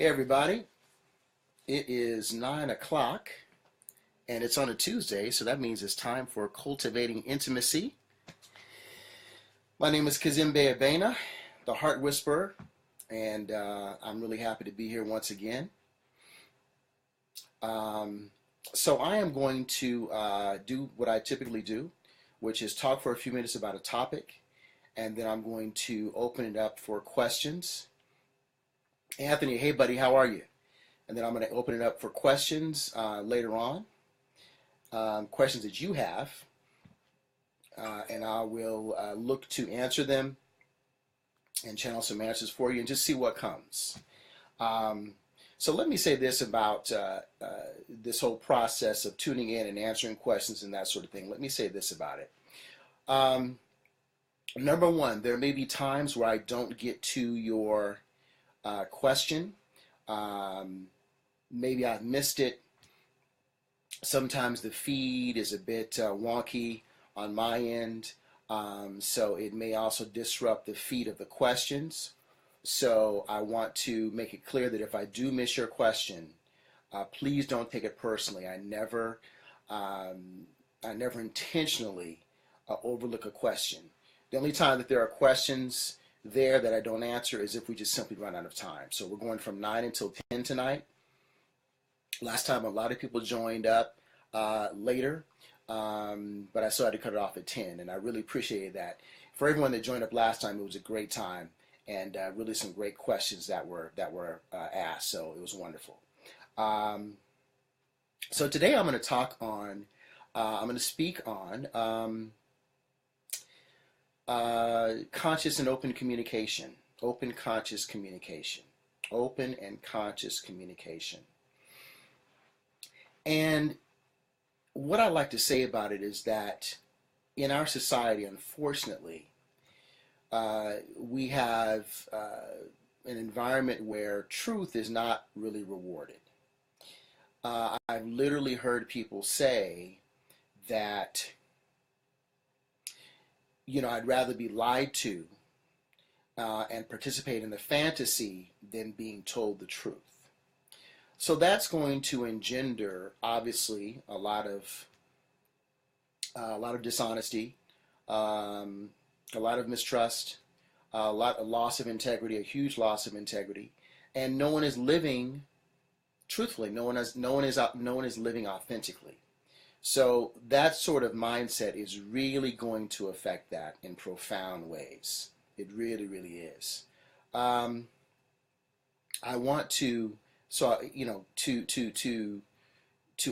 Hey everybody, it is 9 o'clock and it's on a Tuesday, so that means it's time for Cultivating Intimacy. My name is Kazimbe Abena, the Heart Whisperer, and I'm really happy to be here once again. So I am going to do what I typically do, which is talk for a few minutes about a topic, and then I'm going to open it up for questions. Anthony, hey buddy, how are you? And then I'm going to open it up for questions later on, questions that you have, and I will look to answer them and channel some answers for you and just see what comes. So let me say this about this whole process of tuning in and answering questions and that sort of thing. Let me say this about it. Number one, there may be times where I don't get to your question. Maybe I've missed it. Sometimes the feed is a bit wonky on my end, so it may also disrupt the feed of the questions. So I want to make it clear that if I do miss your question, please don't take it personally. I never intentionally overlook a question. The only time that there are questions there that I don't answer is if we just simply run out of time. So we're going from 9 until 10 tonight. Last time a lot of people joined up later, but I still had to cut it off at 10, and I really appreciated that. For everyone that joined up last time, it was a great time, and really some great questions that were asked, so it was wonderful. So today I'm going to talk on, I'm going to speak on conscious and open communication, open conscious communication, open and conscious communication. And what I like to say about it is that in our society, unfortunately, we have an environment where truth is not really rewarded. I've literally heard people say that, I'd rather be lied to and participate in the fantasy than being told the truth. So that's going to engender, obviously, a lot of dishonesty, a lot of mistrust, a loss of integrity, a huge loss of integrity, and no one is living truthfully. No one is living authentically. So that sort of mindset is really going to affect that in profound ways. It really, really is. I want to. So, to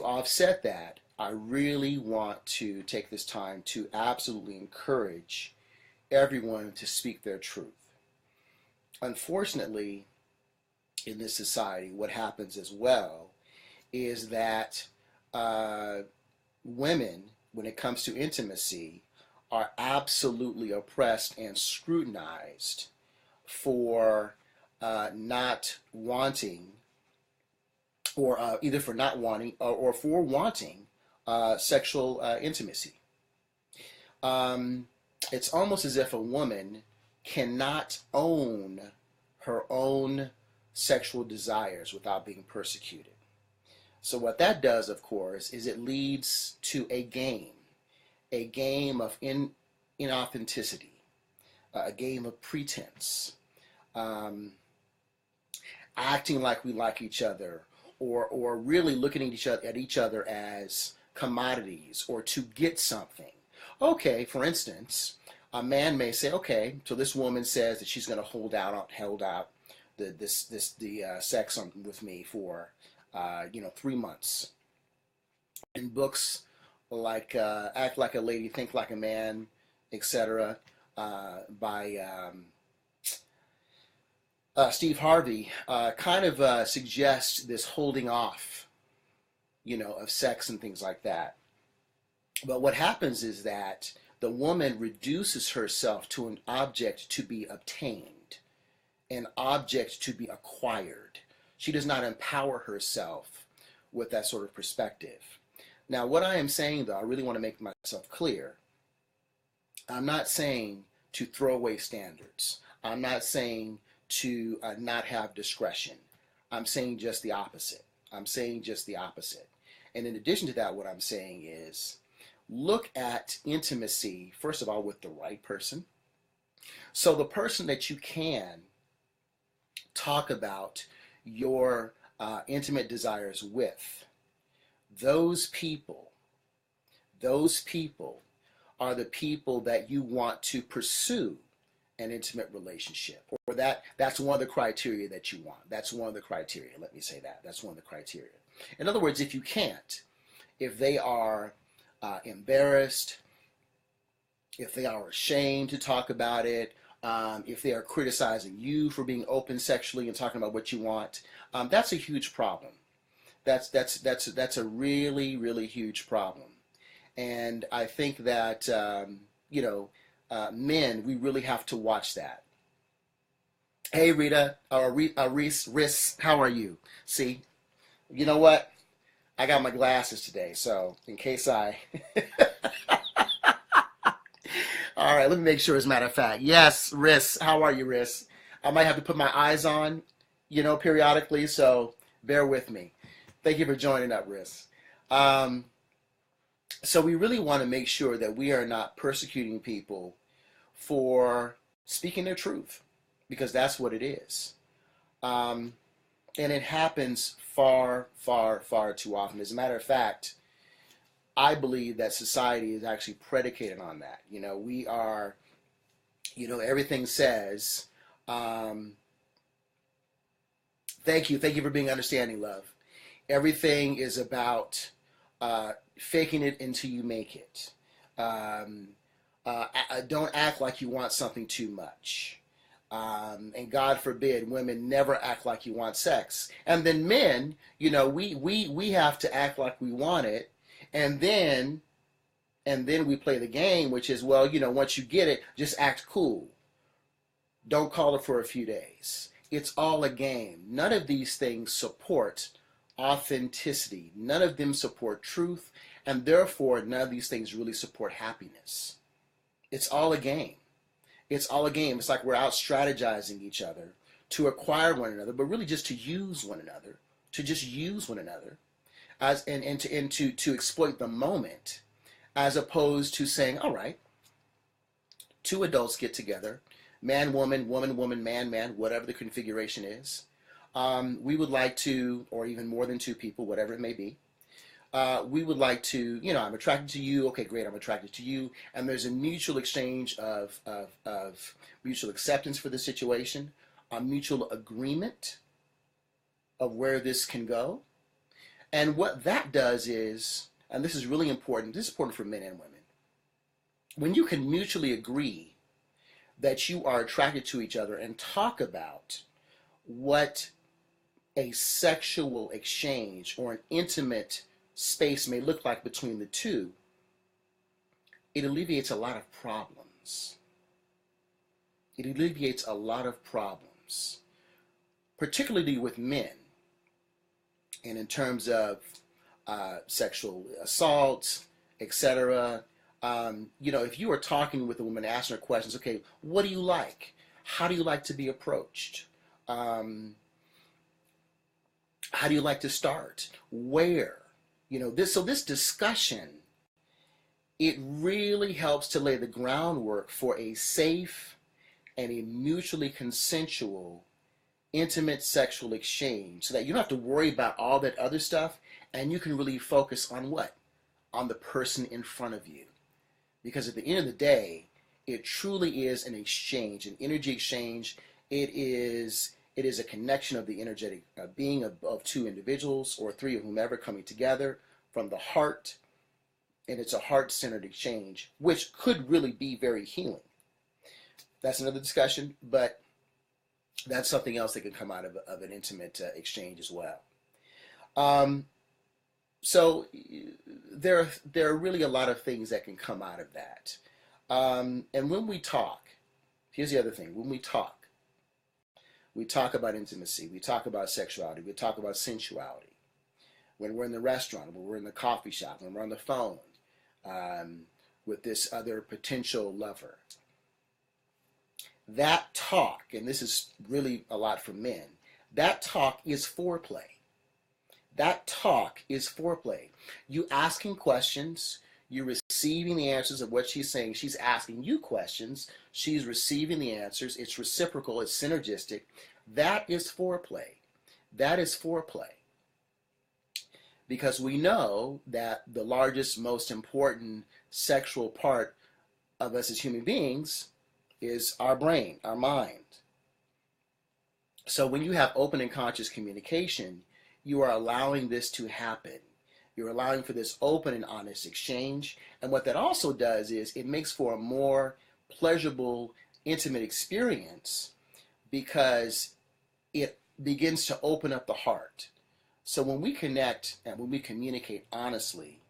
offset that, I really want to take this time to absolutely encourage everyone to speak their truth. Unfortunately, in this society, what happens as well is that women, when it comes to intimacy, are absolutely oppressed and scrutinized for not wanting, or either for not wanting or for wanting sexual intimacy. It's almost as if a woman cannot own her own sexual desires without being persecuted. So what that does, of course, is it leads to a game of inauthenticity, a game of pretense, acting like we like each other, or really looking at each other as commodities or to get something. Okay, for instance, a man may say, okay, so this woman says that she's going to hold out the sex with me for 3 months. In books like Act Like a Lady, Think Like a Man, etc., by Steve Harvey, kind of suggests this holding off, of sex and things like that. But what happens is that the woman reduces herself to an object to be obtained, an object to be acquired. She does not empower herself with that sort of perspective. Now, what I am saying, though, I really want to make myself clear. I'm not saying to throw away standards. I'm not saying to not have discretion. I'm saying just the opposite. I'm saying just the opposite. And in addition to that, what I'm saying is look at intimacy, first of all, with the right person. So the person that you can talk about your intimate desires with, those people, those people are the people that you want to pursue an intimate relationship, or that's one of the criteria that you want. That's one of the criteria. Let me say that. That's one of the criteria. In other words, if you can't, if they are embarrassed, if they are ashamed to talk about it, if they are criticizing you for being open sexually and talking about what you want, that's a huge problem. That's a really, really huge problem. And I think that men, we really have to watch that. Hey Rita, or Riss, how are you? See, you know what? I got my glasses today, so in case I. All right, let me make sure. As a matter of fact, yes, Riss, how are you, Riss? I might have to put my eyes on, periodically, so bear with me. Thank you for joining up, Riss. So we really want to make sure that we are not persecuting people for speaking their truth, because that's what it is. And it happens far, far, far too often. As a matter of fact, I believe that society is actually predicated on that. We are, everything says, thank you for being understanding, love. Everything is about faking it until you make it. Don't act like you want something too much. And God forbid, women never act like you want sex. And then men, we have to act like we want it. And then we play the game, which is, well, once you get it, just act cool. Don't call it for a few days. It's all a game. None of these things support authenticity. None of them support truth. And therefore, none of these things really support happiness. It's all a game. It's all a game. It's like we're out strategizing each other to acquire one another, but really just to use one another, to exploit the moment, as opposed to saying, all right, two adults get together, man, woman, woman, woman, man, man, whatever the configuration is. We would like to, or even more than two people, whatever it may be. We would like to, I'm attracted to you. Okay, great, I'm attracted to you. And there's a mutual exchange of mutual acceptance for the situation, a mutual agreement of where this can go. And what that does is, and this is really important, this is important for men and women, when you can mutually agree that you are attracted to each other and talk about what a sexual exchange or an intimate space may look like between the two, it alleviates a lot of problems. It alleviates a lot of problems, particularly with men. And in terms of sexual assault, etc., if you are talking with a woman, asking her questions, okay, what do you like? How do you like to be approached? How do you like to start? Where? This discussion, it really helps to lay the groundwork for a safe and a mutually consensual intimate sexual exchange, so that you don't have to worry about all that other stuff, and you can really focus on what? On the person in front of you. Because at the end of the day, it truly is an exchange, an energy exchange. It is a connection of the energetic being of two individuals or three of whomever coming together from the heart, and it's a heart-centered exchange, which could really be very healing. That's another discussion, but that's something else that can come out of an intimate exchange as well. So there are really a lot of things that can come out of that. And when we talk, here's the other thing. When we talk about intimacy, we talk about sexuality, we talk about sensuality. When we're in the restaurant, when we're in the coffee shop, when we're on the phone with this other potential lover, that talk, and this is really a lot for men, That talk is foreplay. That talk is foreplay. You asking questions, you're receiving the answers of what she's saying. She's asking you questions, she's receiving the answers. It's reciprocal, it's synergistic. That is foreplay. That is foreplay. Because we know that the largest, most important sexual part of us as human beings is our brain, our mind. So when you have open and conscious communication, you are allowing this to happen. You're allowing for this open and honest exchange. And what that also does is it makes for a more pleasurable, intimate experience because it begins to open up the heart. So when we connect and when we communicate honestly,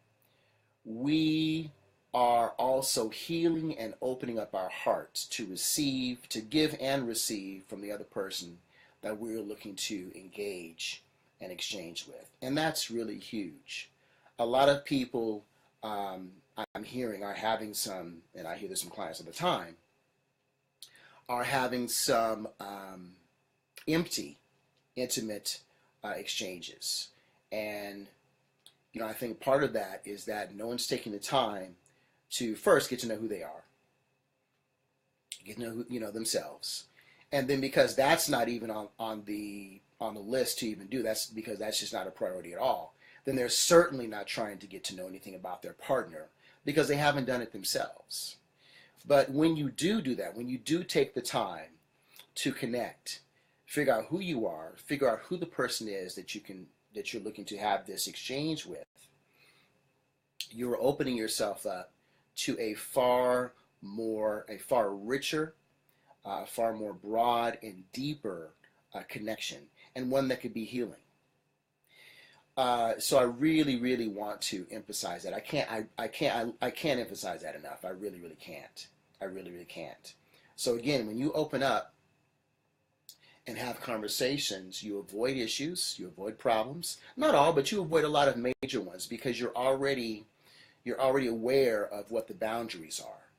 we are also healing and opening up our hearts to receive, to give and receive from the other person that we're looking to engage and exchange with. And that's really huge. A lot of people I'm hearing are having some, and I hear this from clients all the time, are having some empty, intimate exchanges. And, I think part of that is that no one's taking the time to first get to know who they are, get to know who, themselves. And then because that's not even on the list to even do, that's because that's just not a priority at all, then they're certainly not trying to get to know anything about their partner because they haven't done it themselves. But when you do that, when you do take the time to connect, figure out who you are, figure out who the person is that you're looking to have this exchange with, you're opening yourself up to a far richer, far more broad and deeper connection, and one that could be healing. So I really, really want to emphasize that. I can't emphasize that enough. I really, really can't. I really, really can't. So again, when you open up and have conversations, you avoid issues, you avoid problems. Not all, but you avoid a lot of major ones because you're already aware of what the boundaries are.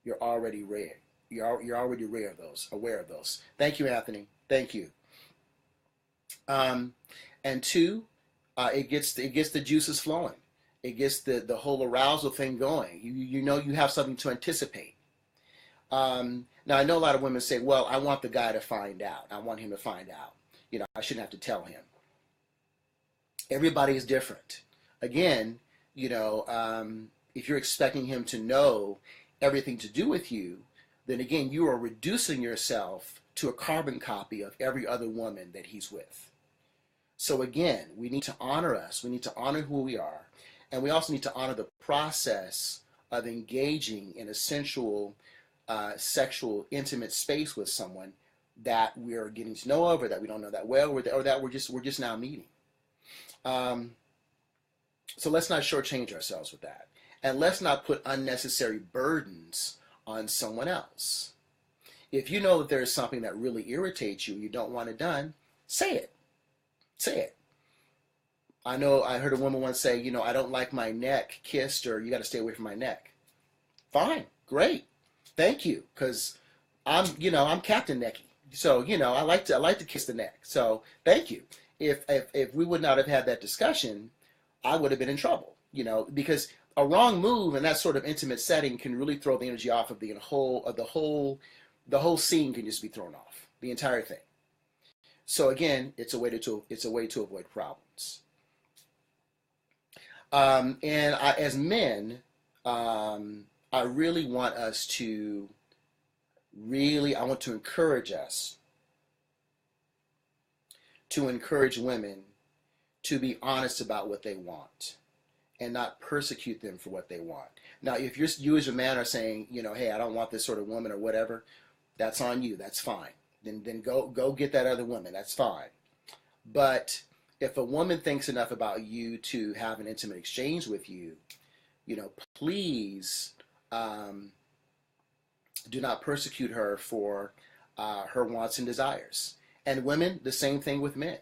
You're already aware. You're already aware of those. Thank you, Anthony. Thank you. And two, it gets the juices flowing. It gets the whole arousal thing going. You know you have something to anticipate. Now I know a lot of women say, well, I want the guy to find out. I want him to find out. I shouldn't have to tell him. Everybody is different. Again, if you're expecting him to know everything to do with you, then again, you are reducing yourself to a carbon copy of every other woman that he's with. So again, we need to honor us. We need to honor who we are. And we also need to honor the process of engaging in a sensual, sexual, intimate space with someone that we are getting to know of, or that we don't know that well, or that we're just now meeting. So let's not shortchange ourselves with that. And let's not put unnecessary burdens on someone else. If you know that there's something that really irritates you don't want it done, say it. Say it. I heard a woman once say, I don't like my neck kissed, or you got to stay away from my neck. Fine. Great. Thank you. Because I'm Captain Necky. So, I like to kiss the neck. So thank you. If we would not have had that discussion, I would have been in trouble, because a wrong move in that sort of intimate setting can really throw the energy off of the whole scene can just be thrown off, the entire thing. So again, it's a way to avoid problems. And as men, I really want us to I want to encourage us to encourage women to be honest about what they want and not persecute them for what they want. Now, if you as a man are saying, hey, I don't want this sort of woman or whatever, that's on you. That's fine. Then go get that other woman. That's fine. But if a woman thinks enough about you to have an intimate exchange with you, please do not persecute her for her wants and desires. And women, the same thing with men.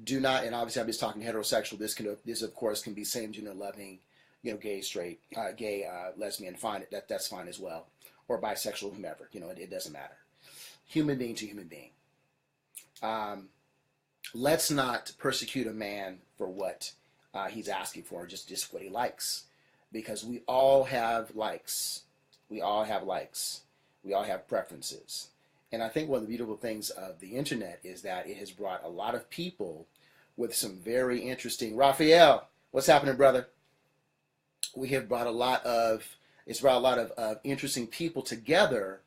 Do not, and obviously I'm just talking heterosexual. This of course can be same gender loving, gay, straight, gay, lesbian, fine. That's fine as well, or bisexual, whomever. It doesn't matter. Human being to human being. Um, let's not persecute a man for what he's asking for, just what he likes, because we all have likes. We all have likes. We all have preferences. And I think one of the beautiful things of the internet is that it has brought a lot of people with some very interesting. Raphael, what's happening, brother? We have brought a lot of it's brought a lot of interesting people together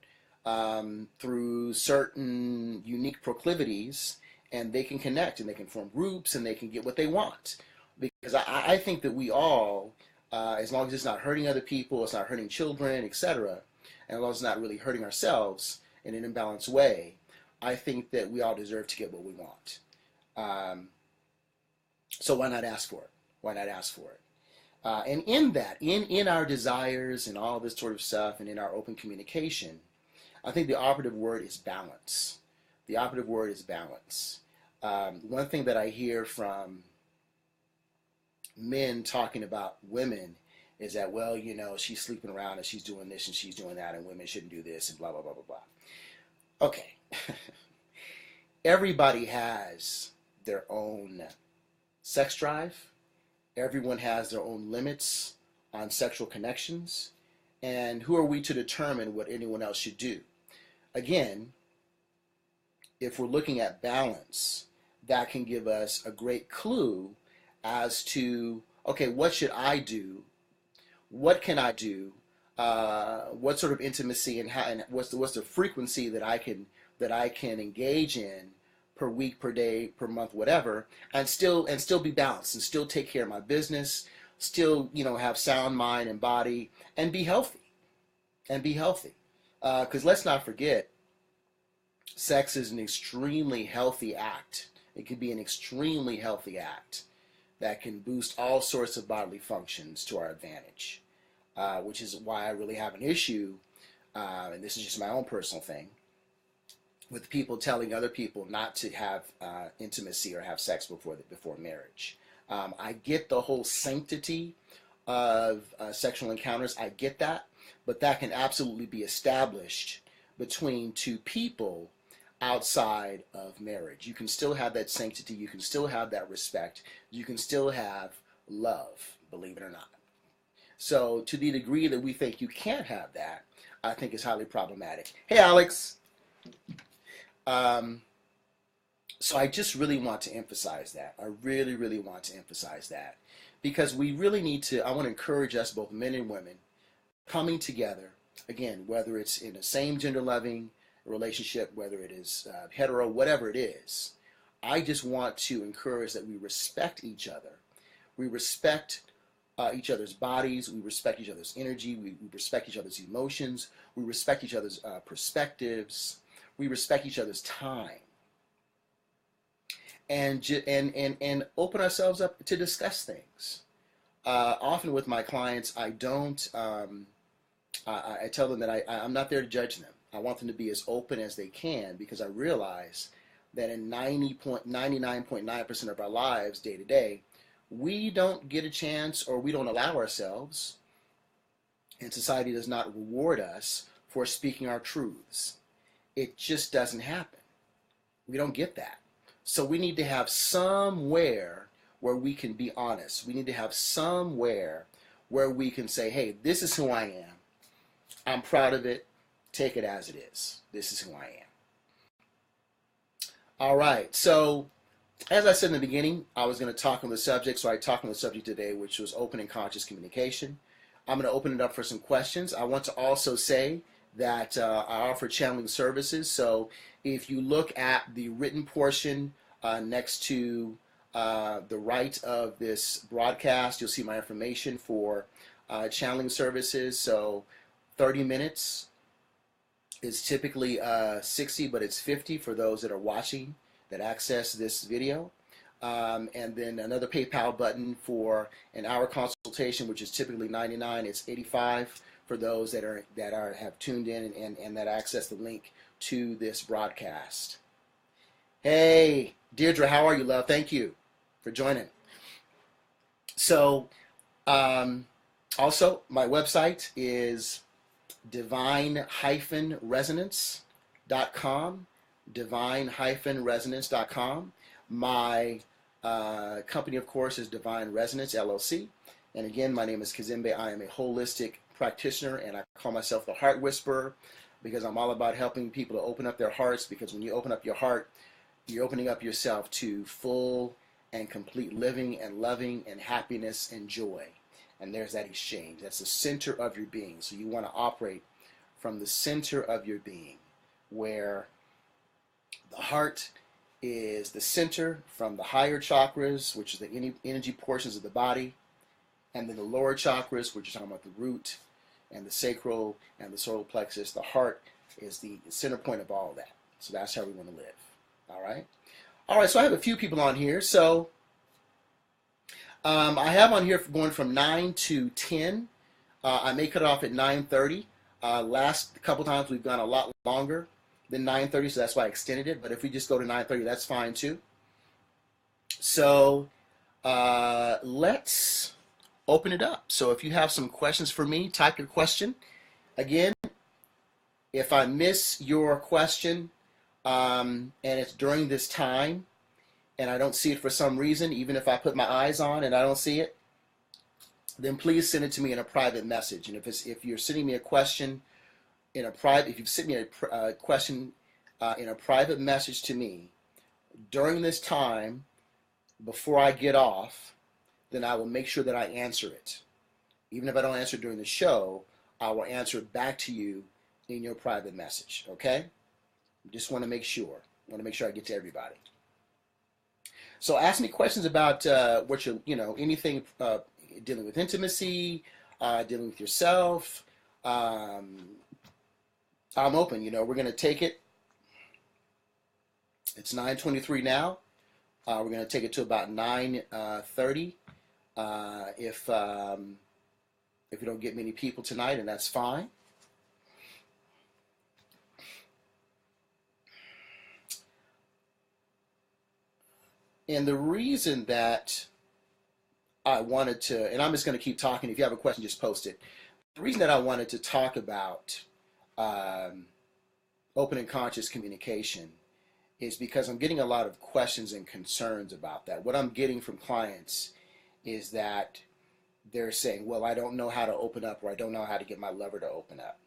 through certain unique proclivities, and they can connect and they can form groups and they can get what they want. Because I think that we all, as long as it's not hurting other people, it's not hurting children, etc., and as long as it's not really hurting ourselves in an imbalanced way, I think that we all deserve to get what we want. So why not ask for it? Why not ask for it? And in that, in our desires and all this sort of stuff, and in our open communication, I think the operative word is balance. The operative word is balance. One thing that I hear from men talking about women is that, well, you know, she's sleeping around and she's doing this and she's doing that, and women shouldn't do this and blah, blah, blah, blah, blah. Okay. Everybody has their own sex drive. Everyone has their own limits on sexual connections. And who are we to determine what anyone else should do? Again, if we're looking at balance, that can give us a great clue as to, okay, what should I do? What can I do? What sort of intimacy and how, and what's the frequency that I can engage in per week, per day, per month, whatever, and still be balanced and still take care of my business, still, you know, have sound mind and body, and be healthy. Because let's not forget, sex is an extremely healthy act. It can be an extremely healthy act that can boost all sorts of bodily functions to our advantage, which is why I really have an issue, and this is just my own personal thing, with people telling other people not to have intimacy or have sex before marriage. I get the whole sanctity of sexual encounters. I get that, but that can absolutely be established between two people outside of marriage. You can still have that sanctity. You can still have that respect. You can still have love, believe it or not. So to the degree that we think you can't have that, I think is highly problematic. Hey, Alex. So I just really want to emphasize that. I really, really want to emphasize that, because we really need to, I want to encourage us, both men and women, coming together, again, whether it's in a same gender loving relationship, whether it is hetero, whatever it is. I just want to encourage that we respect each other. We respect each other's bodies. We respect each other's energy. We respect each other's emotions. We respect each other's perspectives. We respect each other's time. And open ourselves up to discuss things. Often with my clients, I don't, I tell them that I'm not there to judge them. I want them to be as open as they can, because I realize that in 99.9% of our lives, day to day, we don't get a chance, or we don't allow ourselves, and society does not reward us for speaking our truths. It just doesn't happen. We don't get that. So we need to have somewhere where we can be honest. We need to have somewhere where we can say, hey, this is who I am. I'm proud of it. Take it as it is. This is who I am. All right. So as I said in the beginning, I was going to talk on the subject. So I talked on the subject today, which was open and conscious communication. I'm going to open it up for some questions. I want to also say that I offer channeling services. So if you look at the written portion next to the right of this broadcast, you'll see my information for channeling services. So 30 minutes is typically 60, but it's 50 for those that are watching that access this video. And then another PayPal button for an hour consultation, which is typically $99. It's $85 for those that have tuned in and that access the link to this broadcast. Hey, Deirdre, how are you, love? Thank you for joining. So, also, my website is divine-resonance.com, divine-resonance.com. My company, of course, is Divine Resonance, LLC. And again, my name is Kazembe. I am a holistic practitioner, and I call myself the Heart Whisperer because I'm all about helping people to open up their hearts, because when you open up your heart, you're opening up yourself to full and complete living and loving and happiness and joy. And there's that exchange. That's the center of your being. So you want to operate from the center of your being, where the heart is the center from the higher chakras, which is the energy portions of the body, and then the lower chakras, which is talking about the root and the sacral and the solar plexus. The heart is the center point of all of that. So that's how we want to live. All right. All right. So I have a few people on here. So I have on here going from 9 to 10. I may cut it off at 9:30. Last couple times we've gone a lot longer than 9:30, so that's why I extended it. But if we just go to 9:30, that's fine too. So let's open it up. So if you have some questions for me, type your question. Again, if I miss your question and it's during this time and I don't see it for some reason, even if I put my eyes on and I don't see it, then please send it to me in a private message. And if you're sending me a question in a private, if you've sent me a question in a private message to me during this time before I get off, then I will make sure that I answer it. Even if I don't answer it during the show, I will answer it back to you in your private message. Okay? Just want to make sure. I want to make sure I get to everybody. So ask me questions about what anything dealing with intimacy, dealing with yourself. I'm open. We're going to take it. It's 9:23 now. We're going to take it to about 9:30. If we don't get many people tonight, and that's fine. And the reason that I wanted to, and I'm just going to keep talking. If you have a question, just post it. The reason that I wanted to talk about open and conscious communication is because I'm getting a lot of questions and concerns about that. What I'm getting from clients is that they're saying, well, I don't know how to open up, or I don't know how to get my lover to open up.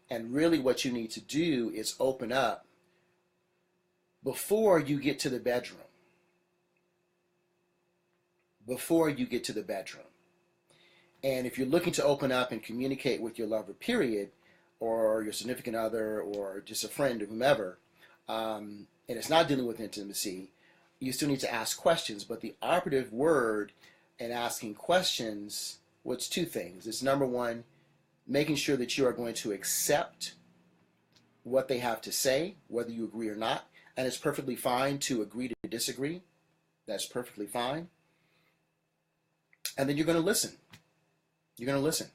And really what you need to do is open up before you get to the bedroom. Before you get to the bedroom. And if you're looking to open up and communicate with your lover, period, or your significant other, or just a friend or whomever, and it's not dealing with intimacy, you still need to ask questions. But the operative word in asking questions, well, it's two things. It's number one, making sure that you are going to accept what they have to say, whether you agree or not. And it's perfectly fine to agree to disagree. That's perfectly fine. And then you're going to listen. You're going to listen.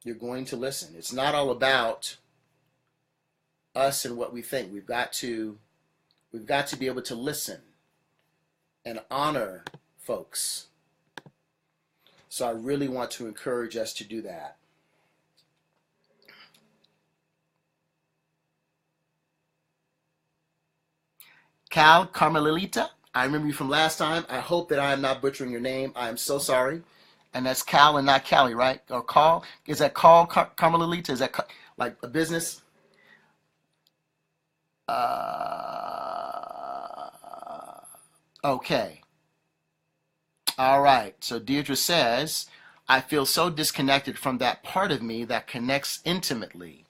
You're going to listen. It's not all about us and what we think. We've got to be able to listen and honor folks. So I really want to encourage us to do that. Cal Carmelita, I remember you from last time. I hope that I am not butchering your name. I am so sorry. And that's Cal and not Callie, right? Or Call? Is that Call Carmelita? Is that like a business? Okay. All right. So Deirdre says, I feel so disconnected from that part of me that connects intimately.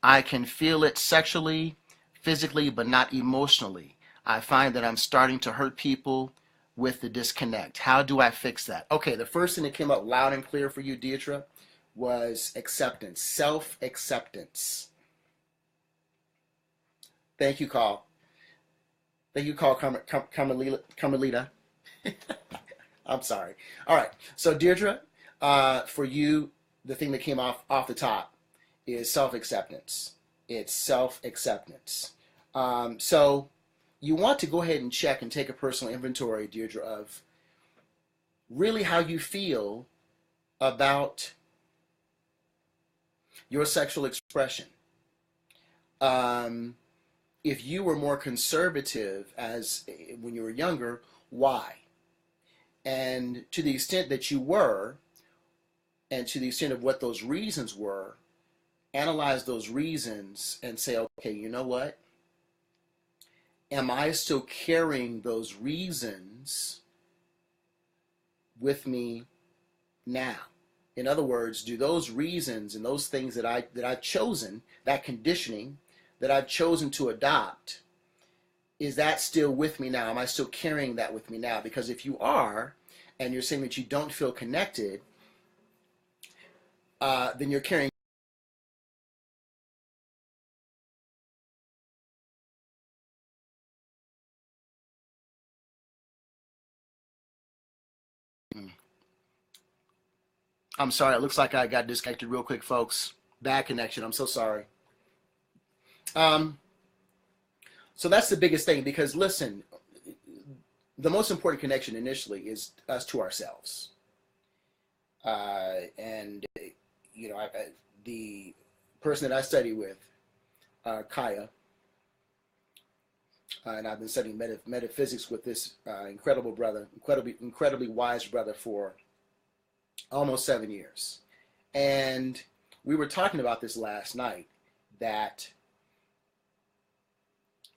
I can feel it sexually, physically, but not emotionally. I find that I'm starting to hurt people with the disconnect. How do I fix that? Okay, the first thing that came up loud and clear for you, Deirdre, was acceptance, self-acceptance. Thank you, Carl. Thank you, Carl Carmelita. I'm sorry. All right, so Deirdre, for you, the thing that came off the top is self-acceptance. It's self-acceptance. So you want to go ahead and check and take a personal inventory, Deirdre, of really how you feel about your sexual expression. if you were more conservative as when you were younger, why? And to the extent that you were, and to the extent of what those reasons were, analyze those reasons and say, okay, you know what? Am I still carrying those reasons with me now? In other words, do those reasons and those things that I've chosen, that conditioning that I've chosen to adopt, is that still with me now? Am I still carrying that with me now? Because if you are, and you're saying that you don't feel connected, then you're carrying. I'm sorry. It looks like I got disconnected real quick, folks. Bad connection. I'm so sorry. Um, so that's the biggest thing, because listen, the most important connection initially is us to ourselves. And you know, the person that I study with, Kaya, and I've been studying metaphysics with this incredible brother, incredibly wise brother for almost 7 years. And we were talking about this last night, that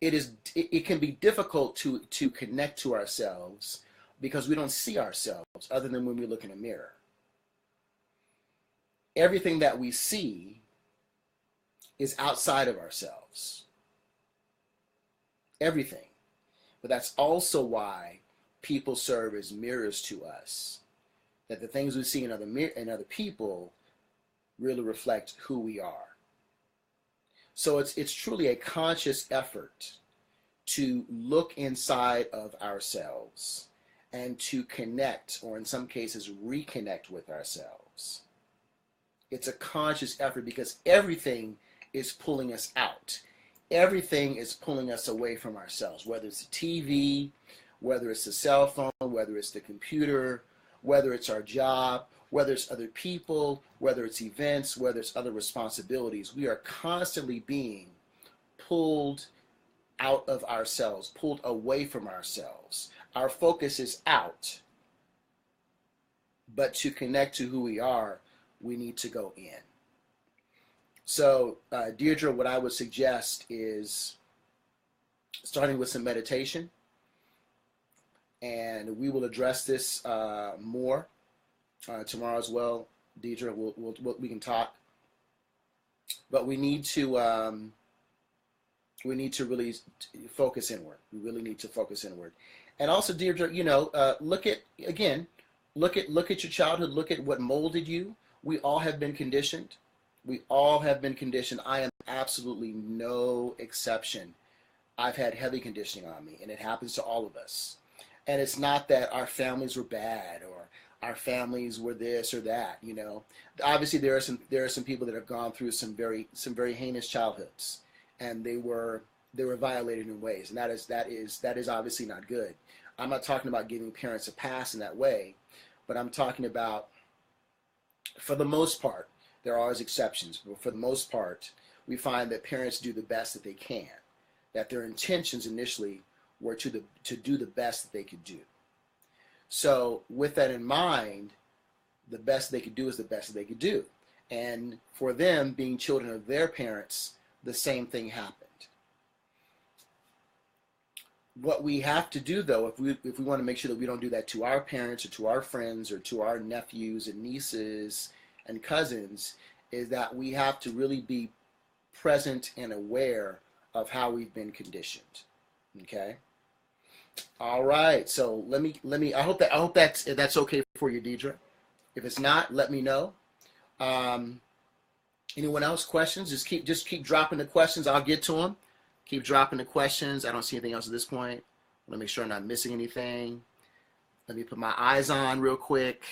it can be difficult to connect to ourselves because we don't see ourselves other than when we look in a mirror. Everything that we see is outside of ourselves. Everything. But that's also why people serve as mirrors to us. That the things we see in other people really reflect who we are. So it's truly a conscious effort to look inside of ourselves and to connect, or in some cases reconnect with ourselves. It's a conscious effort because everything is pulling us out. Everything is pulling us away from ourselves, whether it's the TV, whether it's the cell phone, whether it's the computer, whether it's our job, whether it's other people, whether it's events, whether it's other responsibilities. We are constantly being pulled out of ourselves, pulled away from ourselves. Our focus is out. But to connect to who we are, we need to go in. So, Deirdre, what I would suggest is starting with some meditation, and we will address this more tomorrow as well. Deirdre, we can talk, but we need to really focus inward. We really need to focus inward, and also, Deirdre, look at your childhood. Look at what molded you. We all have been conditioned. We all have been conditioned. I am absolutely no exception. I've had heavy conditioning on me, and it happens to all of us. And it's not that our families were bad or our families were this or that. Obviously there are some people that have gone through some very heinous childhoods, and they were violated in ways, and that is obviously not good. I'm not talking about giving parents a pass in that way, but I'm talking about, for the most part, there are always exceptions, but for the most part, we find that parents do the best that they can, that their intentions initially were to do the best that they could do. So with that in mind, the best they could do is the best that they could do. And for them, being children of their parents, the same thing happened. What we have to do, though, if we want to make sure that we don't do that to our parents or to our friends or to our nephews and nieces and cousins, is that we have to really be present and aware of how we've been conditioned. Okay? All right. So let me I hope that's okay for you, Deidre. If it's not, let me know. Anyone else questions? Just keep dropping the questions. I'll get to them. Keep dropping the questions. I don't see anything else at this point. Let me make sure I'm not missing anything. Let me put my eyes on real quick.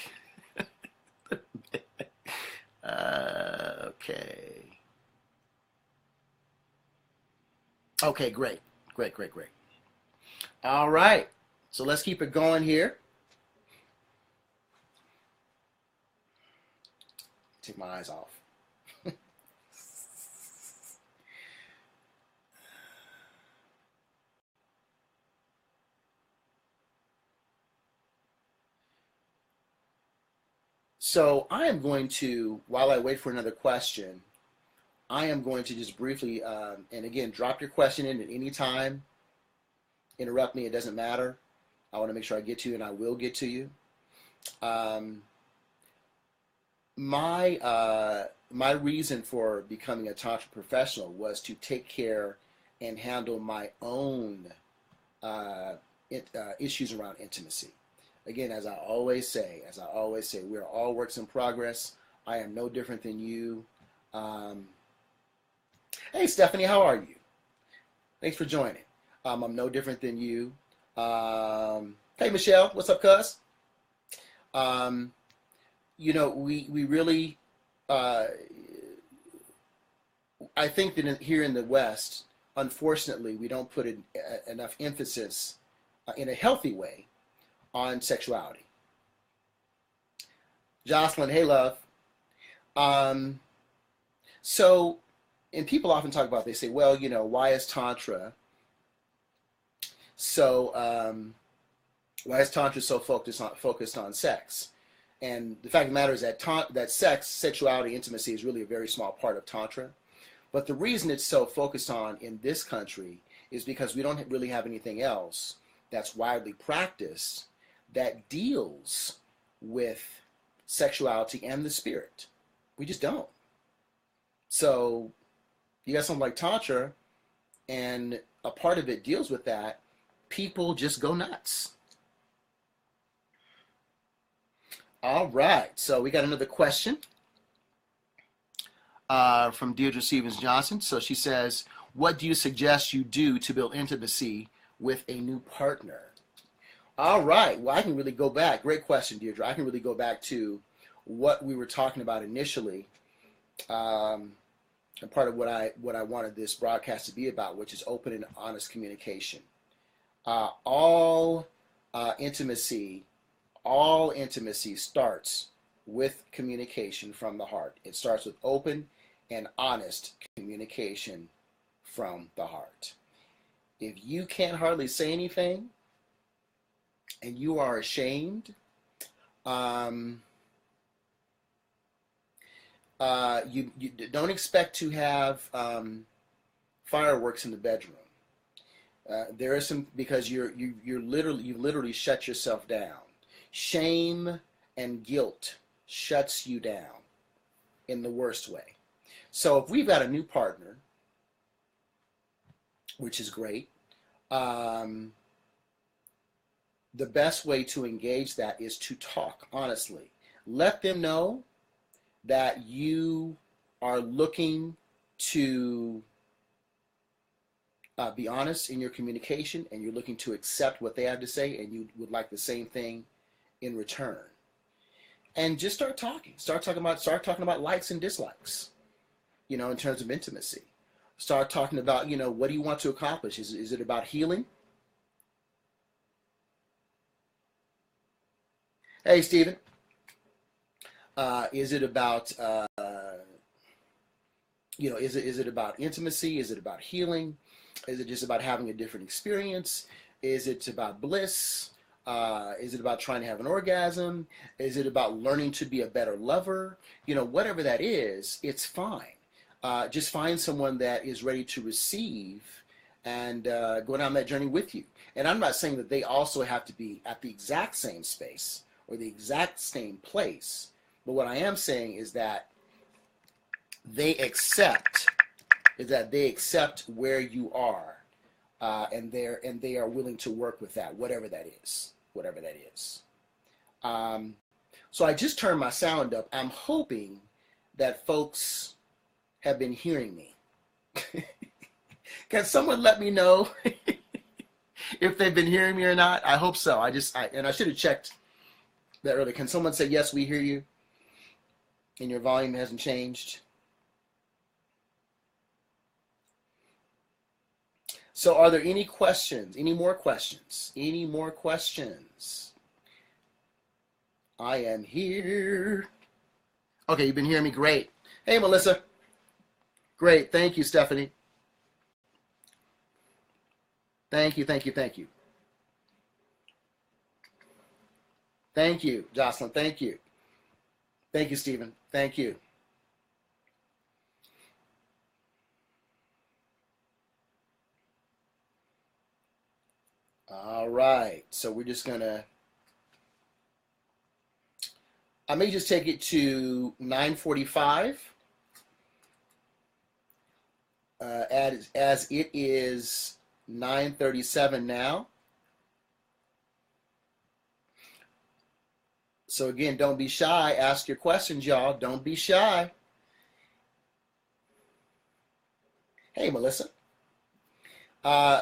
Okay. Okay, great. All right. So let's keep it going here. Take my eyes off. So I am going to, while I wait for another question, I am going to just briefly, and again, drop your question in at any time. Interrupt me, it doesn't matter. I want to make sure I get to you, and I will get to you. Um, my reason for becoming a tantra professional was to take care and handle my own uh, issues around intimacy. Again, as I always say, we are all works in progress. I am no different than you. Um, hey, Stephanie, how are you? Thanks for joining. I'm no different than you. Hey, Michelle, what's up, cuz? Um, we really, uh, I think that here in the West, unfortunately, we don't put enough emphasis in a healthy way on sexuality. Jocelyn, hey, love. Um, so, and people often talk about, they say, well, why is Tantra so, why is Tantra so focused on sex? And the fact of the matter is that sexuality, intimacy is really a very small part of Tantra. But the reason it's so focused on in this country is because we don't really have anything else that's widely practiced that deals with sexuality and the spirit. We just don't. So you got something like Tantra, and a part of it deals with that. People just go nuts. All right, so we got another question from Deirdre Stevens Johnson. So she says, what do you suggest you do to build intimacy with a new partner? All right, well, I can really go back. Great question, Deirdre. I can really go back to what we were talking about initially, and part of what I wanted this broadcast to be about, which is open and honest communication. All intimacy starts with communication from the heart. It starts with open and honest communication from the heart. If you can't hardly say anything and you are ashamed, you don't expect to have fireworks in the bedroom. There is some, because you've literally shut yourself down. Shame and guilt shuts you down in the worst way. So if we've got a new partner, which is great, the best way to engage that is to talk honestly. Let them know that you are looking to be honest in your communication, and you're looking to accept what they have to say, and you would like the same thing in return. And just start talking. Start talking about likes and dislikes, in terms of intimacy. Start talking about, what do you want to accomplish? Is it about healing? Hey, Stephen. Is it about, is it about intimacy? Is it about healing? Is it just about having a different experience? Is it about bliss? Is it about trying to have an orgasm? Is it about learning to be a better lover? Whatever that is, it's fine. Just find someone that is ready to receive and go down that journey with you. And I'm not saying that they also have to be at the exact same space or the exact same place. But what I am saying is that they accept where you are, and they are willing to work with that, whatever that is. So I just turned my sound up. I'm hoping that folks have been hearing me. Can someone let me know if they've been hearing me or not? I hope so. I should have checked that earlier. Can someone say, yes, we hear you, and your volume hasn't changed? So are there any questions? Any more questions? I am here. Okay, you've been hearing me. Great. Hey, Melissa. Great. Thank you, Stephanie. Thank you. Thank you, Jocelyn. Thank you. Thank you, Stephen. Thank you. All right. So we're just gonna. I may just take it to 9:45. As it is 9:37 now. So again, don't be shy. Ask your questions, y'all. Don't be shy. Hey, Melissa. Uh,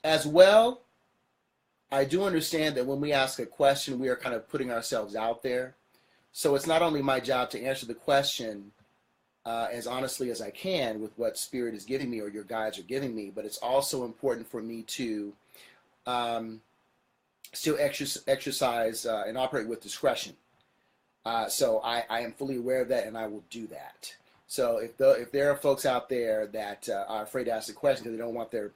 as well, I do understand that when we ask a question, we are kind of putting ourselves out there. So it's not only my job to answer the question as honestly as I can with what Spirit is giving me or your guides are giving me, but it's also important for me to um, still exercise and operate with discretion. So I am fully aware of that, and I will do that. So if there are folks out there that are afraid to ask the question because they don't want their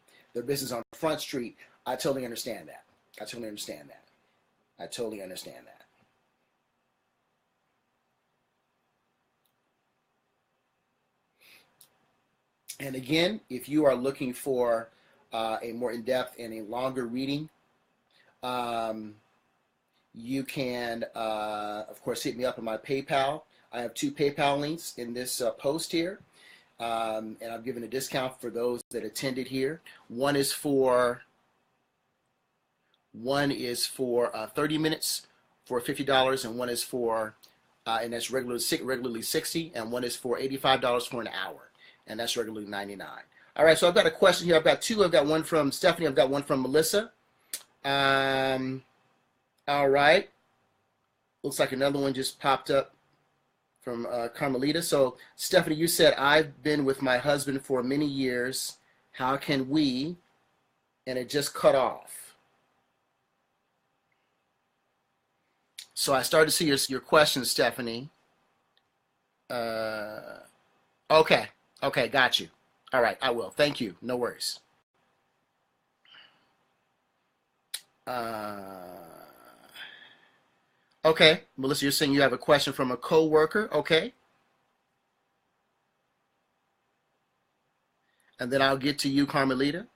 business on Front Street, I totally understand that. I totally understand that. I totally understand that. And again, if you are looking for a more in-depth and a longer reading, um, you can, of course, hit me up on my PayPal. I have two PayPal links in this post here, and I'm giving a discount for those that attended here. One is for 30 minutes for $50, and one is for and that's regularly 60, and one is for $85 for an hour, and that's regularly 99. All right, so I've got a question here. I've got two. I've got one from Stephanie. I've got one from Melissa. All right. Looks like another one just popped up from Carmelita. So, Stephanie, you said, I've been with my husband for many years. How can we? And it just cut off. So I started to see your question, Stephanie. Okay. Okay, got you. All right, I will. Thank you. No worries. Okay, Melissa, you're saying you have a question from a coworker. Okay, and then I'll get to you, Carmelita.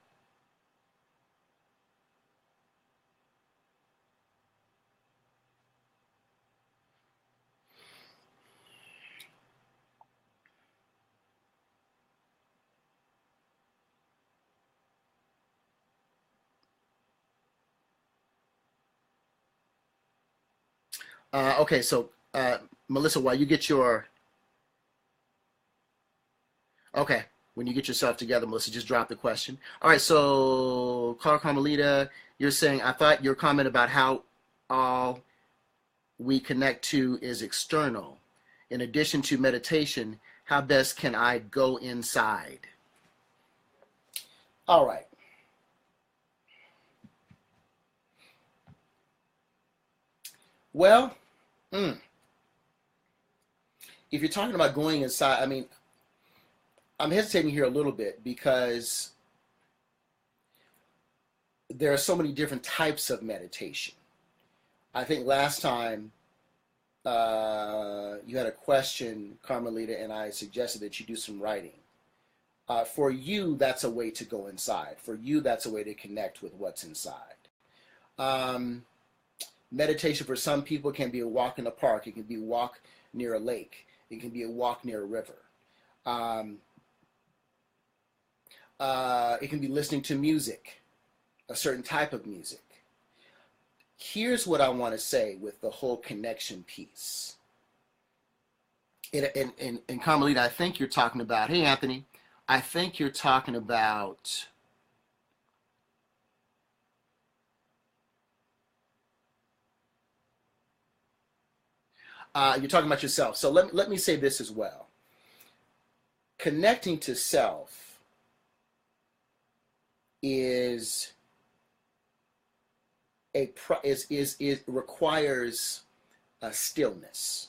Okay, so Melissa, while you get your okay, when you get yourself together, Melissa, just drop the question. All right, so Carmelita, you're saying I thought your comment about how all we connect to is external. In addition to meditation, how best can I go inside? All right. Well, mm, if you're talking about going inside, I mean, I'm hesitating here a little bit because there are so many different types of meditation. I think last time you had a question, Carmelita, and I suggested that you do some writing. For you, that's a way to go inside. For you, that's a way to connect with what's inside. Um, Meditation for some people can be a walk in the park. It can be a walk near a lake. It can be a walk near a river. Um, it can be listening to music, a certain type of music. Here's what I want to say with the whole connection piece. And Carmelita, I think you're talking about, hey, Anthony, I think you're talking about you're talking about yourself. So let me say this as well. Connecting to self is is requires a stillness.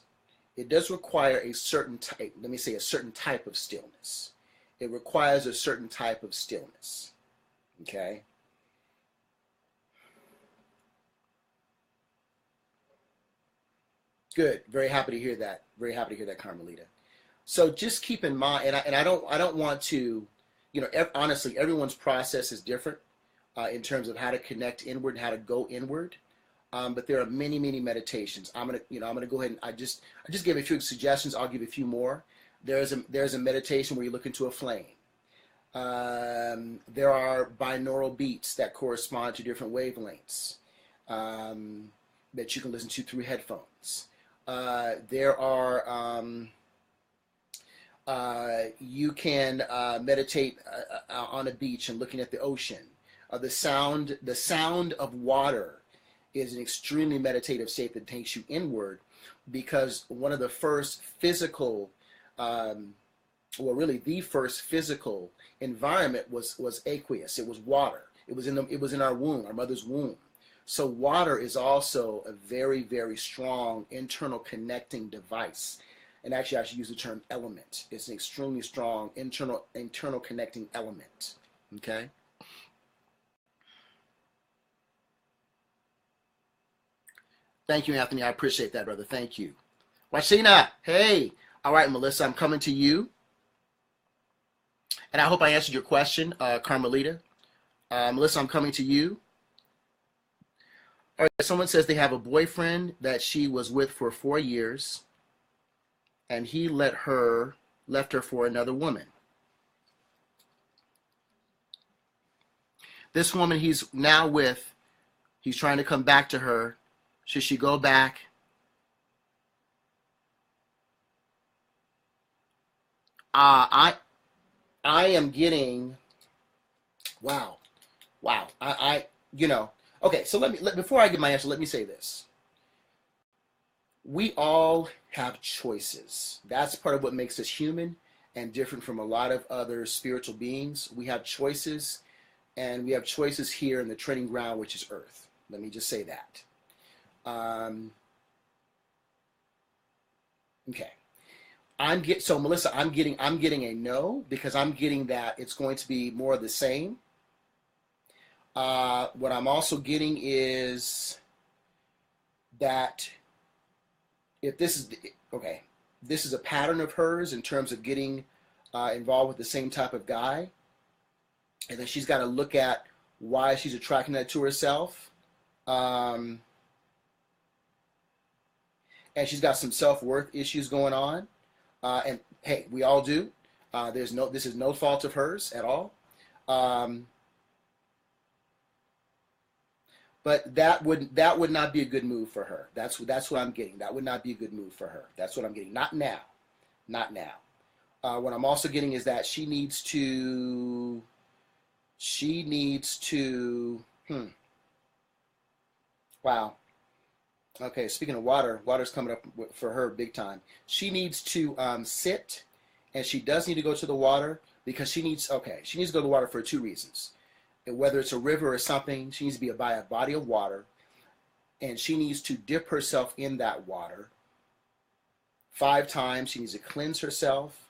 It does require a certain type, let me say a certain type of stillness. It requires a certain type of stillness. Okay? Good. Very happy to hear that. Very happy to hear that, Carmelita. So just keep in mind, and I don't want to, honestly, everyone's process is different in terms of how to connect inward and how to go inward. But there are many, many meditations. I'm gonna go ahead and I just gave a few suggestions. I'll give a few more. There's a meditation where you look into a flame. There are binaural beats that correspond to different wavelengths that you can listen to through headphones. There are you can meditate on a beach and looking at the ocean. The sound of water is an extremely meditative state that takes you inward, because one of the first physical, really the first physical environment was aqueous. It was water. It was in our womb, our mother's womb. So water is also a very, very strong internal connecting device. And actually, I should use the term element. It's an extremely strong internal connecting element. Okay. Thank you, Anthony. I appreciate that, brother. Thank you. Washina, hey. All right, Melissa, I'm coming to you. And I hope I answered your question, Carmelita. Melissa, I'm coming to you. All right, someone says they have a boyfriend that she was with for 4 years, and he left her for another woman. This woman he's now with, he's trying to come back to her. Should she go back? I am getting, wow. Okay, so before I give my answer, let me say this. We all have choices. That's part of what makes us human and different from a lot of other spiritual beings. We have choices, and we have choices here in the training ground, which is Earth. Let me just say that. Okay. So Melissa, I'm getting a no, because I'm getting that it's going to be more of the same. What I'm also getting is that if this is a pattern of hers in terms of getting involved with the same type of guy, and then she's got to look at why she's attracting that to herself. And she's got some self-worth issues going on. And hey, we all do. This is no fault of hers at all. But that would not be a good move for her. That's what I'm getting. That would not be a good move for her. That's what I'm getting. Not now. What I'm also getting is that she needs to. Wow. Okay, speaking of water's coming up for her big time. She needs to sit, and she does need to go to the water, because she needs to go to the water for 2 reasons. And whether it's a river or something, she needs to be by a body of water, and she needs to dip herself in that water 5 times. She needs to cleanse herself,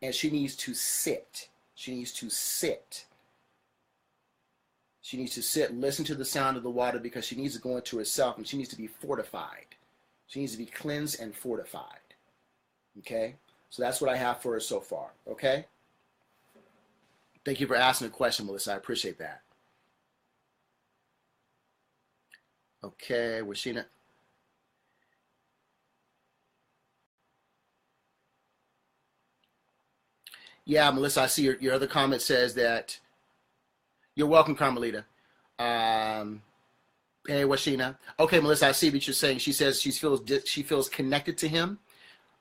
and she needs to sit. She needs to sit, listen to the sound of the water, because she needs to go into herself, and she needs to be fortified. She needs to be cleansed and fortified. Okay? So that's what I have for her so far. Okay? Thank you for asking the question, Melissa. I appreciate that. Okay, Washina. Yeah, Melissa, I see your other comment says that. You're welcome, Carmelita. Hey, Washina. Okay, Melissa, I see what you're saying. She says she feels connected to him.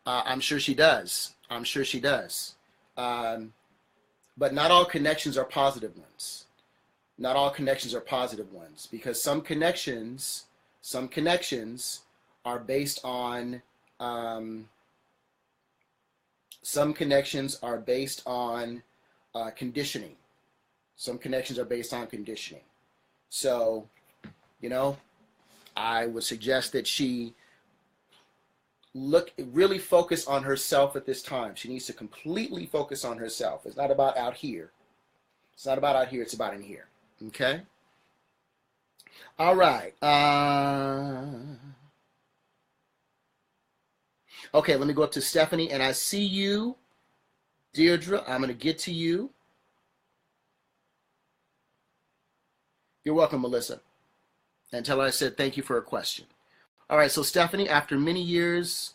I'm sure she does. But not all connections are positive ones. Because some connections are based on conditioning. Some connections are based on conditioning. So, I would suggest that she really focus on herself at this time. She needs to completely focus on herself. It's not about out here. It's about in here. Okay? All right. Okay, let me go up to Stephanie, and I see you, Deirdre. I'm going to get to you. You're welcome, Melissa. And tell her I said thank you for her question. All right, so Stephanie, after many years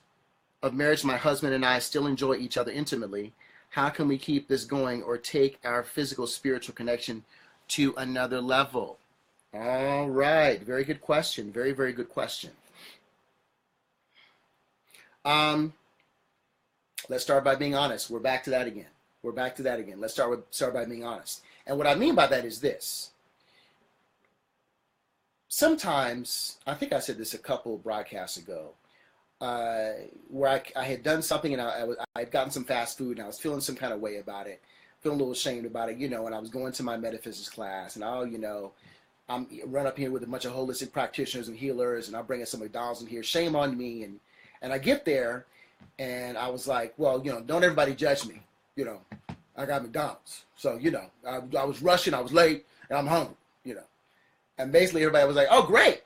of marriage, my husband and I still enjoy each other intimately. How can we keep this going or take our physical, spiritual connection to another level? All right, very good question. Very, very good question. Let's start by being honest. We're back to that again. Let's start by being honest. And what I mean by that is this. Sometimes, I think I said this a couple broadcasts ago, where I had done something and I had gotten some fast food and I was feeling some kind of way about it, feeling a little ashamed about it, and I was going to my metaphysics class and I'm run up here with a bunch of holistic practitioners and healers and I'm bringing some McDonald's in here, shame on me. And I get there and I was like, well, don't everybody judge me. I got McDonald's. So, I was rushing, I was late, and I'm hungry, And basically everybody was like, oh, great.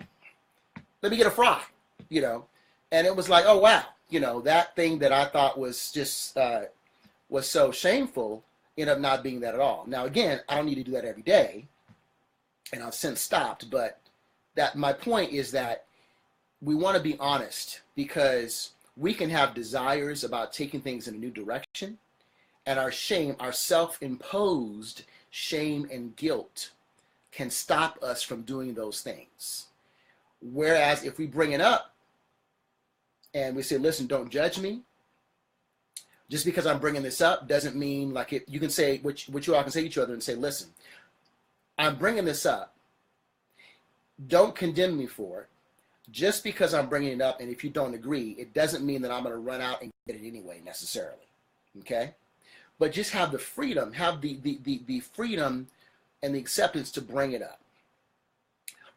Let me get a fry, And it was like, oh, wow. That thing that I thought was just, was so shameful ended up not being that at all. Now, again, I don't need to do that every day. And I've since stopped. But my point is that we want to be honest because we can have desires about taking things in a new direction. And our shame, our self-imposed shame and guilt can stop us from doing those things. Whereas if we bring it up and we say, listen, don't judge me. Just because I'm bringing this up doesn't mean you can say, what you all can say to each other and say, listen, I'm bringing this up. Don't condemn me for it. Just because I'm bringing it up, and if you don't agree, it doesn't mean that I'm going to run out and get it anyway necessarily. Okay? But just have the freedom, have the freedom and the acceptance to bring it up.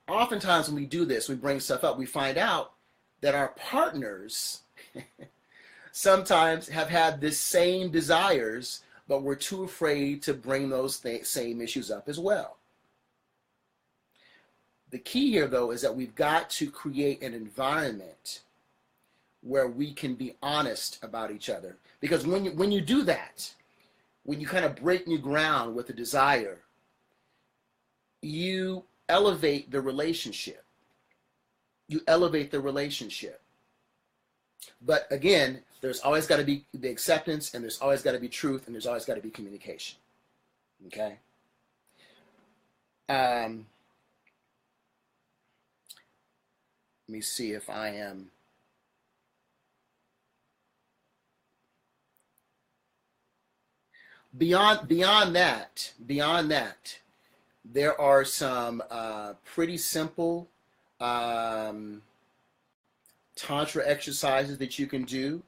Oftentimes when we do this, we bring stuff up, we find out that our partners sometimes have had the same desires, but we're too afraid to bring those same issues up as well. The key here, though, is that we've got to create an environment where we can be honest about each other. Because when you do that, when you kind of break new ground with a desire, you elevate the relationship. But again, there's always got to be the acceptance, and there's always got to be truth, and there's always got to be communication. Okay? Let me see if I am... Beyond that, there are some pretty simple Tantra exercises that you can do.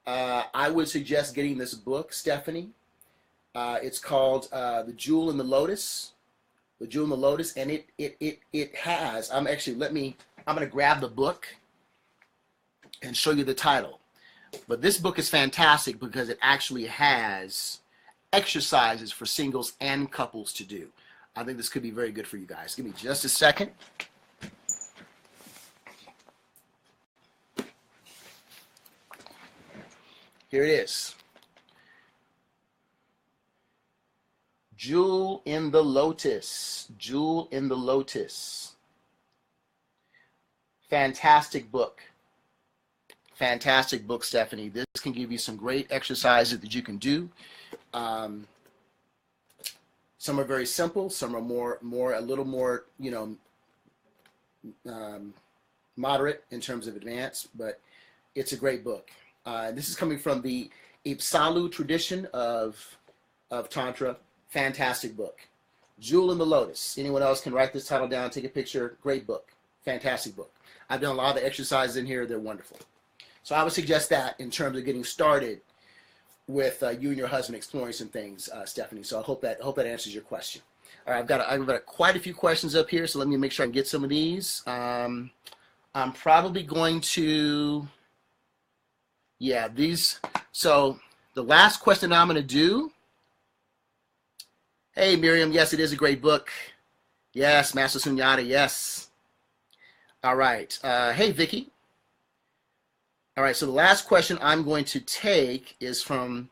I would suggest getting this book, Stephanie. It's called The Jewel in the Lotus. The Jewel in the Lotus, and it has, I'm going to grab the book and show you the title. But this book is fantastic because it actually has exercises for singles and couples to do. I think this could be very good for you guys. Give me just a second. Here it is. Jewel in the Lotus. Jewel in the Lotus. Fantastic book. Fantastic book, Stephanie. This can give you some great exercises that you can do. Some are very simple. Some are a little more, moderate in terms of advance. But it's a great book. This is coming from the Ipsalu tradition of Tantra. Fantastic book. Jewel in the Lotus. Anyone else can write this title down, take a picture. Great book. Fantastic book. I've done a lot of the exercises in here. They're wonderful. So I would suggest that in terms of getting started with you and your husband exploring some things, Stephanie. So I hope that answers your question. All right, I've got quite a few questions up here, so let me make sure I can get some of these. I'm probably going to, these. So the last question I'm going to do. Hey, Miriam, yes, it is a great book. Yes, Master Sunyata, yes. All right. Hey, Vicky. All right, so the last question I'm going to take is from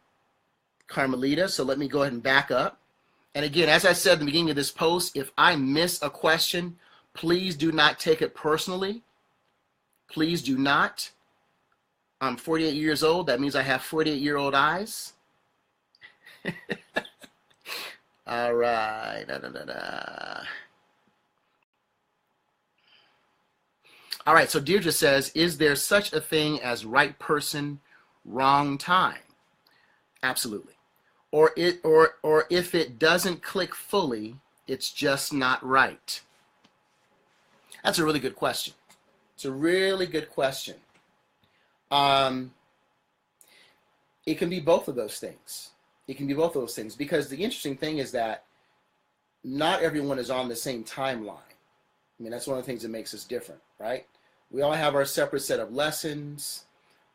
Carmelita. So let me go ahead and back up. And again, as I said at the beginning of this post, if I miss a question, please do not take it personally. Please do not. I'm 48 years old. That means I have 48-year-old eyes. All right. All right, so Deirdre says, is there such a thing as right person, wrong time? Absolutely. Or if it doesn't click fully, it's just not right. That's a really good question. It's a really good question. It can be both of those things. It can be both of those things, because the interesting thing is that not everyone is on the same timeline. I mean, that's one of the things that makes us different, right? We all have our separate set of lessons.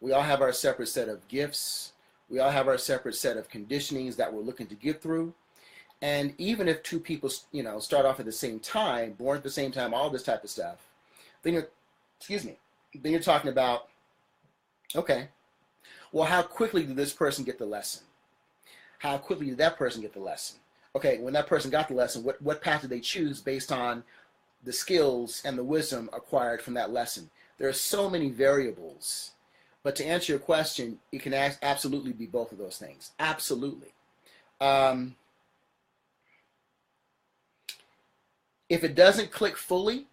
We all have our separate set of gifts. We all have our separate set of conditionings that we're looking to get through. And even if two people, start off at the same time, born at the same time, all this type of stuff, then you're talking about, okay, well, how quickly did this person get the lesson? How quickly did that person get the lesson? Okay, when that person got the lesson, what path did they choose based on the skills and the wisdom acquired from that lesson? There are so many variables. But to answer your question, it can absolutely be both of those things. Absolutely. If it doesn't click fully,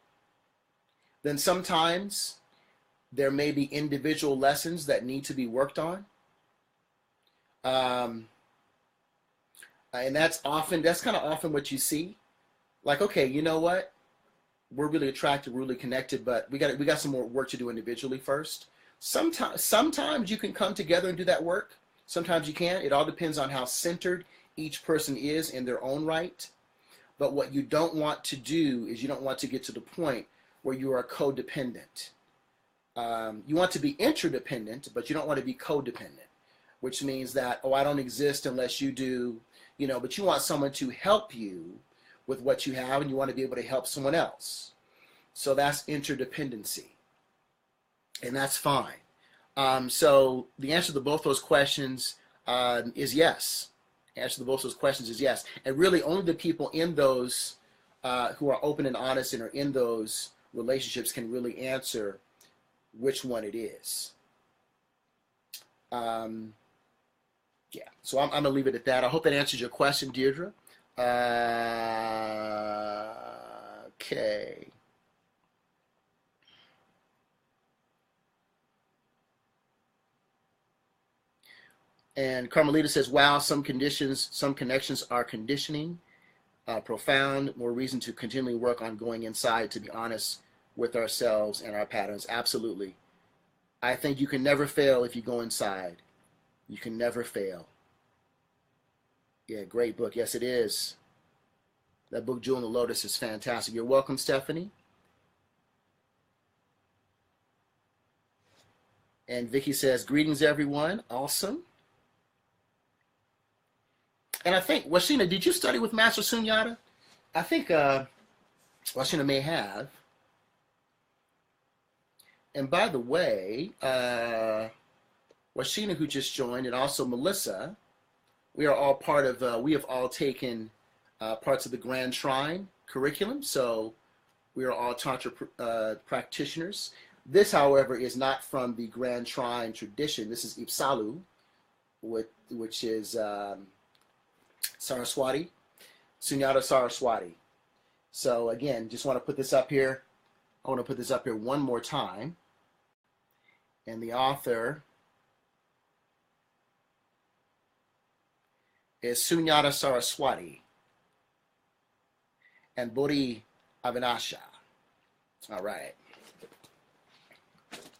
then sometimes there may be individual lessons that need to be worked on. And that's kind of often what you see. Like, okay, you know what? We're really attracted, we're really connected, but we got some more work to do individually first. Sometimes you can come together and do that work. Sometimes you can't. It all depends on how centered each person is in their own right. But what you don't want to do is you don't want to get to the point where you are codependent. You want to be interdependent, but you don't want to be codependent, which means that, oh, I don't exist unless you do, but you want someone to help you with what you have, and you want to be able to help someone else. So that's interdependency. And that's fine. So the answer to both those questions is yes. The answer to both those questions is yes. And really only the people in those who are open and honest and are in those relationships can really answer which one it is. Yeah, so I'm going to leave it at that. I hope that answers your question, Deirdre. Okay. And Carmelita says, wow, some connections are conditioning, profound, more reason to continually work on going inside to be honest with ourselves and our patterns. Absolutely. I think you can never fail if you go inside. You can never fail. Yeah, great book. Yes, it is. That book, Jewel in the Lotus, is fantastic. You're welcome, Stephanie. And Vicky says, greetings, everyone. Awesome. And I think, Washina, did you study with Master Sunyata? I think Washina may have. And by the way, Washina, who just joined, and also Melissa, we are all part of, we have all taken parts of the Grand Shrine curriculum. So we are all Tantra practitioners. This, however, is not from the Grand Shrine tradition. This is Ipsalu, which is Saraswati, Sunyata Saraswati. So again, just want to put this up here. I want to put this up here one more time. And the author is Sunyata Saraswati and Bodhi Avinasha. All right.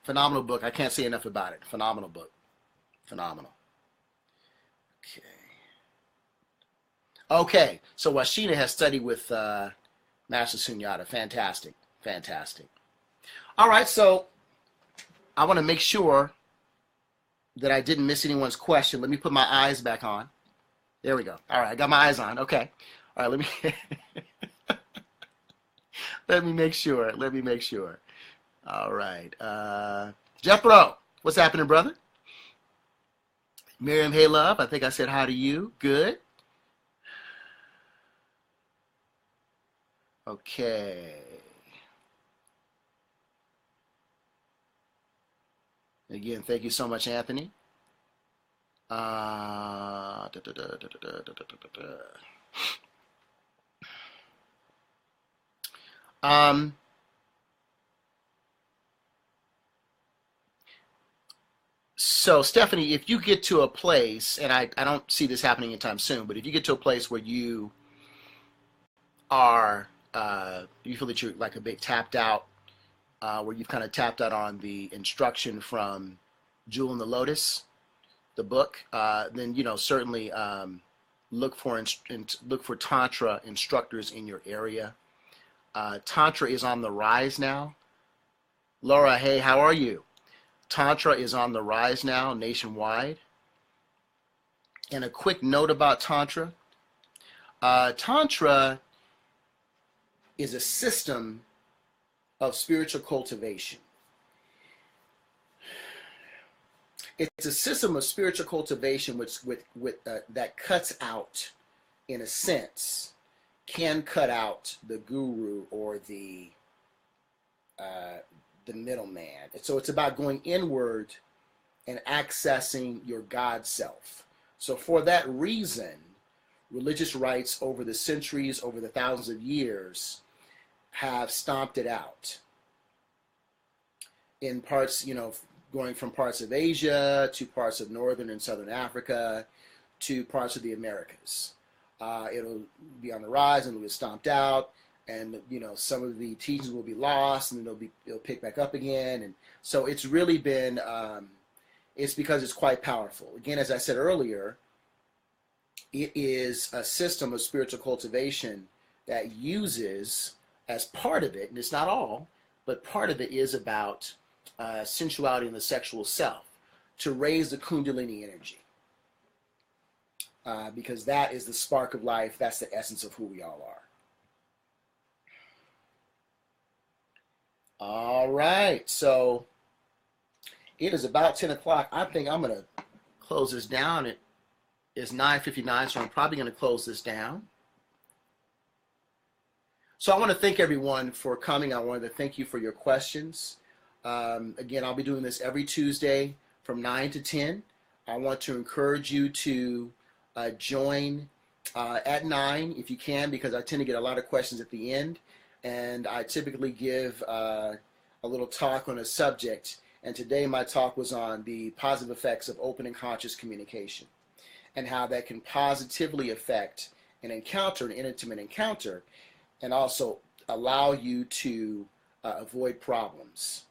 Phenomenal book. I can't say enough about it. Phenomenal book. Phenomenal. Okay. Okay, so Washina has studied with Master Sunyata. Fantastic, fantastic. All right, so I want to make sure that I didn't miss anyone's question. Let me put my eyes back on. There we go. All right, I got my eyes on. Okay. All right, let me let me make sure. Let me make sure. All right. Jethro, What's happening, brother? Miriam, hey, love. I think I said hi to you. Good. Okay. Again, thank you so much, Anthony. Da, da, da, da, da, da, da, da, da. So, Stephanie, if you get to a place, and I don't see this happening anytime soon, but if you get to a place where you are, you feel that you're like a bit tapped out, where you've kind of tapped out on the instruction from Jewel and the Lotus, the book, then certainly look for look for Tantra instructors in your area. Tantra is on the rise now. Laura, hey, how are you? Tantra is on the rise now nationwide. And a quick note about Tantra. Tantra is a system of spiritual cultivation. It's a system of spiritual cultivation that cuts out, in a sense, can cut out the guru or the middleman. So it's about going inward and accessing your God self. So for that reason, religious rites over the centuries, over the thousands of years, have stomped it out. In parts, going from parts of Asia to parts of Northern and Southern Africa to parts of the Americas. It'll be on the rise and it'll be stomped out. And some of the teachings will be lost, and then it'll pick back up again. And so it's really been, it's because it's quite powerful. Again, as I said earlier, it is a system of spiritual cultivation that uses, as part of it, and it's not all, but part of it is about sensuality and the sexual self, to raise the Kundalini energy. Because that is the spark of life. That's the essence of who we all are. All right, so it is about 10 o'clock. I think I'm going to close this down. It is 9:59, so I'm probably going to close this down. So I want to thank everyone for coming. I wanted to thank you for your questions. Again, I'll be doing this every Tuesday from 9 to 10. I want to encourage you to join at 9 if you can, because I tend to get a lot of questions at the end. And I typically give a little talk on a subject. And today my talk was on the positive effects of open and conscious communication, and how that can positively affect an encounter, an intimate encounter, and also allow you to avoid problems.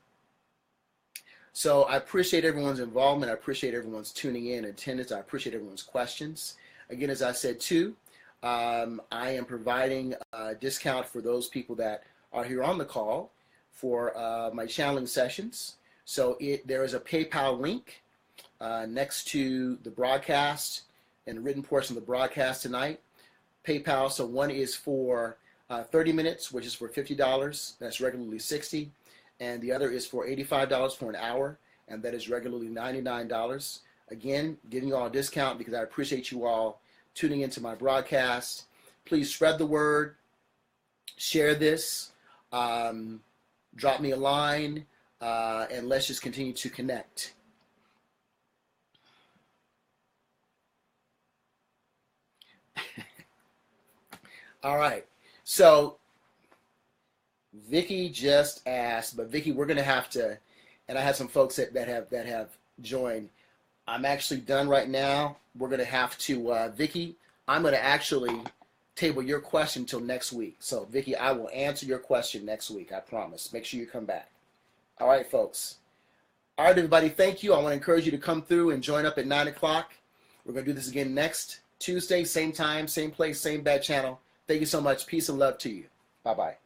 So I appreciate everyone's involvement. I appreciate everyone's tuning in, attendance. I appreciate everyone's questions. Again, as I said too, I am providing a discount for those people that are here on the call for my channeling sessions. So there is a PayPal link next to the broadcast and the written portion of the broadcast tonight. PayPal, so one is for 30 minutes, which is for $50. That's regularly $60. And the other is for $85 for an hour, and that is regularly $99. Again, giving you all a discount because I appreciate you all tuning into my broadcast. Please spread the word, share this, drop me a line, and let's just continue to connect. All right, so Vicky just asked, but Vicky, we're gonna have to, and I have some folks that have joined. I'm actually done right now. We're gonna have to, Vicky, I'm gonna actually table your question until next week. So Vicky, I will answer your question next week, I promise. Make sure you come back. All right, folks. All right, everybody, thank you. I want to encourage you to come through and join up at 9 o'clock. We're gonna do this again next Tuesday, same time, same place, same bad channel. Thank you so much. Peace and love to you. Bye-bye.